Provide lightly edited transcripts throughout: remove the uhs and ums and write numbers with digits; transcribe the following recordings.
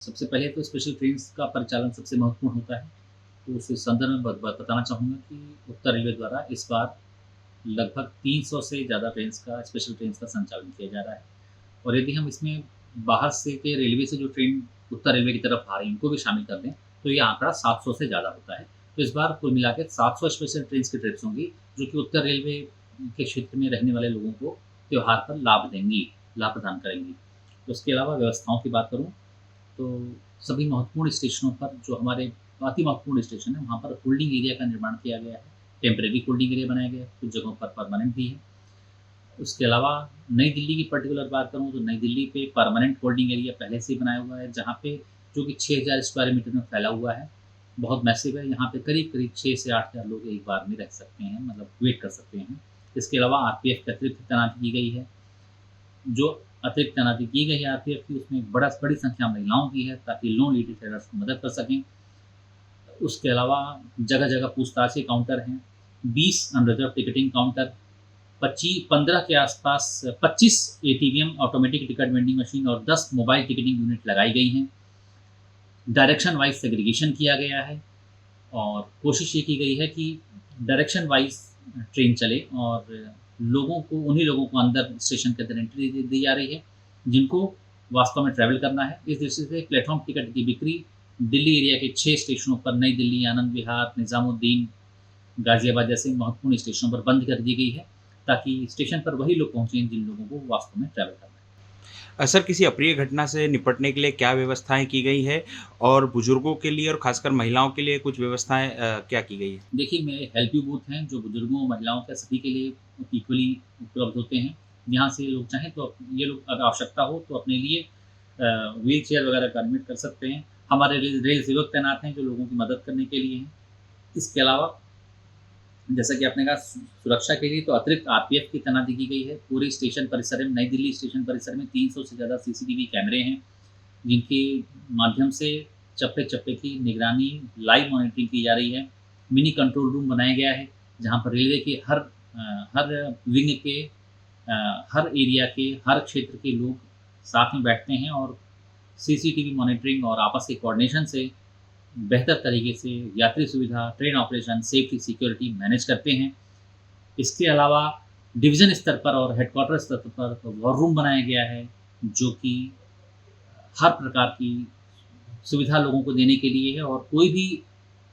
सबसे पहले तो स्पेशल ट्रेन्स का परिचालन सबसे महत्वपूर्ण होता है। तो उस संदर्भ में बताना चाहूँगा कि उत्तर रेलवे द्वारा इस बार लगभग 300 से ज़्यादा स्पेशल ट्रेन्स का संचालन किया जा रहा है। और यदि हम इसमें बाहर से के रेलवे से जो ट्रेन उत्तर रेलवे की तरफ आ रही हैं, उनको भी शामिल कर दें, तो ये आंकड़ा 700 से ज़्यादा होता है। तो इस बार कुल मिला के 700 स्पेशल ट्रेन्स की ट्रिप्स होंगी, जो कि उत्तर रेलवे के क्षेत्र में रहने वाले लोगों को त्योहार पर लाभ देंगी, लाभ प्रदान करेंगी। उसके अलावा व्यवस्थाओं की बात करूँ, तो सभी महत्वपूर्ण स्टेशनों पर जो हमारे अति महत्वपूर्ण स्टेशन है, वहाँ पर होल्डिंग एरिया का निर्माण किया गया है। टेम्परेरी होल्डिंग एरिया बनाया गया है, कुछ जगहों पर परमानेंट भी है। उसके अलावा नई दिल्ली की पर्टिकुलर बात करूँ, तो नई दिल्ली पे परमानेंट होल्डिंग एरिया पहले से ही बनाया हुआ है, जहाँ पे जो कि 6000 स्क्वायर मीटर में फैला हुआ है। बहुत मैसिव है, यहाँ पे करीब-करीब 6 से 8000 लोग एक बार में रह सकते हैं, मतलब वेट कर सकते हैं। इसके अलावा आरपीएफ की अतिरिक्त तैनाती की गई है। जो अतिरिक्त तैनाती की गई है आरपीएफ की, उसमें बड़ी संख्या महिलाओं की है, ताकि लोन लीड ट्रेडर्स को मदद कर सकें। उसके अलावा जगह-जगह पूछताछ के काउंटर हैं, 20 अनरिज़र्व टिकटिंग काउंटर, 15 के आसपास 25 ATVM automatic ticket vending machine और 10 मोबाइल टिकटिंग यूनिट लगाई गई हैं। डायरेक्शन वाइज़ सेग्रीगेशन किया गया है और कोशिश ये की गई है कि डायरेक्शन वाइज़ ट्रेन चले और उन्हीं लोगों को अंदर स्टेशन के अंदर एंट्री दी दी जा रही है, जिनको वास्तव में ट्रैवल करना है। इस दृष्टि से प्लेटफ़ॉर्म टिकट की बिक्री दिल्ली एरिया के 6 स्टेशनों पर नई दिल्ली, आनंद विहार, निज़ामुद्दीन, गाज़ियाबाद जैसे महत्वपूर्ण स्टेशनों पर बंद कर दी गई है, ताकि स्टेशन पर वही लोग पहुँचे जिन लोगों को वास्तव में ट्रैवल करना है। सर, किसी अप्रिय घटना से निपटने के लिए क्या व्यवस्थाएँ की गई है? और बुजुर्गों के लिए और खासकर महिलाओं के लिए कुछ व्यवस्थाएँ क्या की गई है? देखिए, मेरे हेल्प यू बूथ हैं, जो बुजुर्गों, महिलाओं के सभी के लिए इक्वली उपलब्ध होते हैं। यहाँ से लोग चाहें तो ये लोग अगर आवश्यकता हो तो अपने लिए व्हील चेयर वगैरह का एडमिट कर सकते हैं। हमारे रेल सेवक तैनात हैं, जो लोगों की मदद करने के लिए हैं। इसके अलावा जैसा कि आपने कहा, सुरक्षा के लिए तो अतिरिक्त आरपीएफ की तैनाती की गई है। पूरे स्टेशन परिसर में, नई दिल्ली स्टेशन परिसर में 300 से ज़्यादा सीसीटीवी कैमरे हैं, जिनके माध्यम से चप्पे-चप्पे की निगरानी, लाइव मॉनिटरिंग की जा रही है। मिनी कंट्रोल रूम बनाया गया है, जहाँ पर रेलवे के हर विंग के, हर एरिया के, हर क्षेत्र के लोग साथ में बैठते हैं और सीसीटीवी मॉनिटरिंग और आपस के कोऑर्डिनेशन से बेहतर तरीके से यात्री सुविधा, train operation, safety, security manage करते हैं। इसके अलावा डिवीज़न स्तर पर और हेडक्वार्टर स्तर पर वॉर रूम बनाया गया है, जो कि हर प्रकार की सुविधा लोगों को देने के लिए है और कोई भी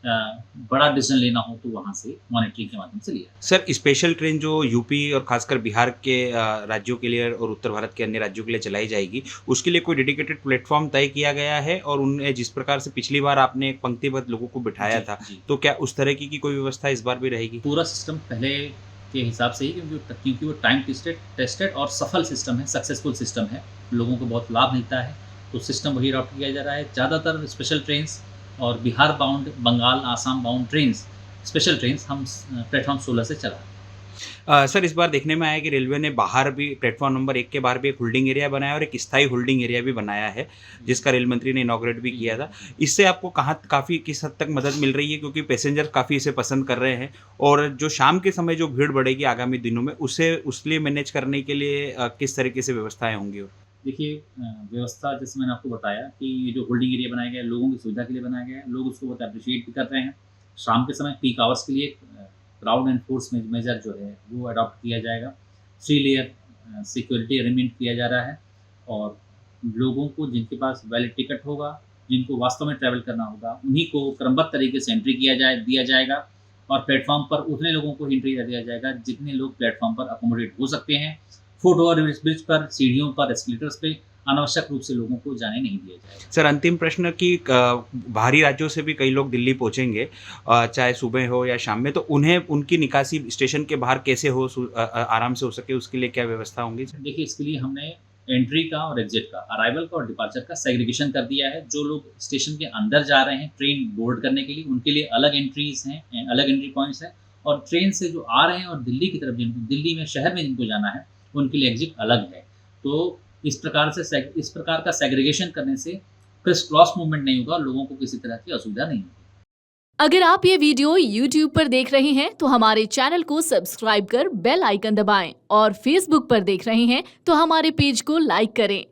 अ, बड़ा डिसीज़न लेना हो तो वहाँ से मॉनिटरिंग के माध्यम से लिया जाए। सर, स्पेशल ट्रेन जो यूपी और खासकर बिहार के राज्यों के लिए और उत्तर भारत के अन्य राज्यों के लिए चलाई जाएगी, उसके लिए कोई डेडिकेटेड प्लेटफ़ॉर्म तय किया गया है? और उनमें जिस प्रकार से पिछली बार आपने एक पंक्तिबद्ध लोगों को बिठाया जी, था, जी। तो क्या उस तरह की कोई व्यवस्था इस बार भी रहेगी? पूरा सिस्टम पहले के हिसाब से ही, क्योंकि वो टाइम टेस्टेड और सफल सिस्टम है, सक्सेसफुल सिस्टम है। लोगों को बहुत लाभ मिलता है, तो सिस्टम वही अडॉप्ट किया जा रहा है। ज़्यादातर स्पेशल ट्रेन्स और Bihar bound, Bengal, Assam bound special trains हम प्लेटफ़ॉर्म 16 से चला रहे हैं। सर, इस बार देखने में आया कि रेलवे ने बाहर भी प्लेटफ़ॉर्म नंबर 1 के बाहर भी एक होल्डिंग एरिया बनाया और एक स्थायी होल्डिंग एरिया भी बनाया है, जिसका रेल मंत्री ने इनॉग्रेट भी किया था। इससे आपको कहाँ काफ़ी किस हद तक मदद मिल रही है? क्योंकि पैसेंजर काफ़ी इसे पसंद कर रहे हैं और जो शाम के समय जो भीड़ बढ़ेगी आगामी दिनों में, उसके लिए मैनेज करने के लिए किस तरीके से व्यवस्थाएँ होंगी? देखिए, व्यवस्था जैसे मैंने आपको बताया कि ये जो होल्डिंग एरिया बनाया गया है, लोगों की सुविधा के लिए बनाया गया है। लोग उसको बहुत एप्रिशिएट भी कर रहे हैं। शाम के समय पीक आवर्स के लिए क्राउड एनफोर्समेंट मेजर जो है वो अडॉप्ट किया जाएगा। 3 लेयर सिक्योरिटी अरेंजमेंट किया जा रहा है और लोगों को, जिनके पास वैलिड टिकट होगा, जिनको वास्तव में ट्रैवल करना होगा, उन्हीं को क्रमबद्ध तरीके से एंट्री दिया जाएगा और प्लेटफ़ॉर्म पर उतने लोगों को एंट्री दिया जाएगा जितने लोग प्लेटफ़ॉर्म पर अकोमोडेट हो सकते हैं। फुट ओवर ब्रिज पर, सीढ़ियों पर, एस्केलेटर्स पे अनावश्यक रूप से लोगों को जाने नहीं दिया जाएगा। सर, अंतिम प्रश्न कि बाहरी राज्यों से भी कई लोग दिल्ली पहुँचेंगे, चाहे सुबह हो या शाम में, तो उन्हें उनकी निकासी स्टेशन के बाहर कैसे आराम से हो सके, उसके लिए क्या व्यवस्था होंगी सर? देखिए, इसके लिए हमने एंट्री का और एग्ज़िट का, अराइवल का और डिपार्चर का सेग्रीगेशन कर दिया है। जो लोग स्टेशन के अंदर जा रहे हैं ट्रेन बोर्ड करने के लिए, उनके लिए अलग एंट्रीज़ हैं, अलग एंट्री पॉइंट्स हैं और ट्रेन से जो आ रहे हैं और दिल्ली की तरफ दिल्ली में शहर में जिनको जाना है, उनके लिए एग्ज़िट अलग है। तो इस प्रकार का सेग्रीगेशन करने से क्रिस क्रॉस मूवमेंट नहीं होगा, लोगों को किसी तरह की असुविधा नहीं होगी। अगर आप ये वीडियो YouTube पर देख रहे हैं तो हमारे चैनल को सब्सक्राइब कर बेल आइकन दबाएं और Facebook पर देख रहे हैं तो हमारे पेज को लाइक करें।